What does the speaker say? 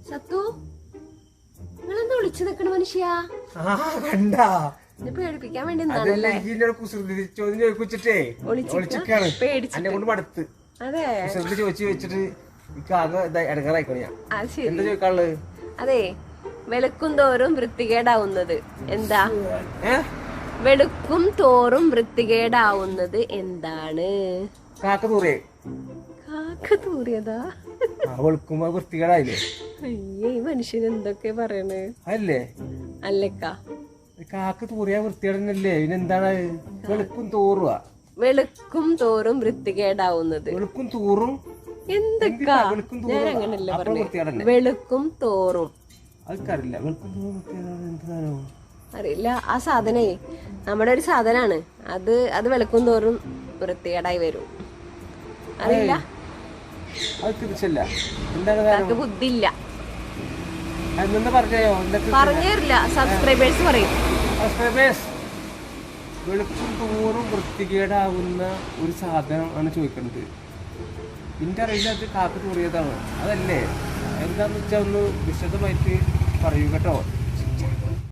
സത്തു നിങ്ങളെന്താ വിളിച്ചു നിക്കണ മനുഷ്യ? കണ്ടാ പേടിപ്പിക്കാൻ വേണ്ടി നിന്നാണല്ലേ? ചോദ്യം ചോദിച്ചിട്ടേ ഒളിച്ചിക്കാണ് എന്നെ കൊണ്ട് മടുത്ത്. അതെ ചോദിച്ചു വെച്ചിട്ട് ആകെ ഇടങ്ങാറായിക്കോളൂ ഞാൻ. എന്താ ചോദിക്കാനുള്ളത്? അതെ, വെളുക്കും തോറും വൃത്തികേടാവുന്നത് എന്താ? വെളുക്കും തോറും വൃത്തികേടാവുന്നത് എന്താണ്? കാക്ക തൂറിയേ. കാക്ക തൂറിയതാ? വെളുക്കുമ്പോ വൃത്തികേടായില്ലേ? അയ്യേ, ഈ മനുഷ്യൻ എന്തൊക്കെ പറയണേ? അല്ലേ അല്ലക്കാ, കാക്ക തൂറിയാ വൃത്തികേടനല്ലേ? പിന്നെന്താണ് വെളുക്കും തോറുക? വെളുക്കും തോറും വൃത്തികേടാവുന്നത്. വെളുക്കും തൂറും എന്തൊക്കാ? ഞാൻ അങ്ങനല്ലേ പറഞ്ഞു. വെളുക്കും തോറും അതൊക്കറിയില്ല. വെളുക്കും തോറും എന്താണോ അറിയില്ല. ആ സാധനേ നമ്മുടെ ഒരു സാധനാണ്. അത് വെളുക്കും തോറും വൃത്തികേടായി വരും. അറിയില്ല, അത് തിരിച്ചല്ല. എന്താണ് ബുദ്ധി ഇല്ല. പറഞ്ഞോ പറഞ്ഞില്ല. സബ്സ്ക്രൈബേഴ്സ് പറയും. വെളുക്കും തോറും വൃത്തികേടാവുന്ന ഒരു സാധനം ആണ് ചോദിക്കുന്നത്. എന്റെ അറിയില്ല, അത് കാക്ക തൂറിയതാണ്. അതല്ലേ? എന്താന്ന് വെച്ചാൽ ഒന്ന് വിശദമായിട്ട് പറയൂ കേട്ടോ.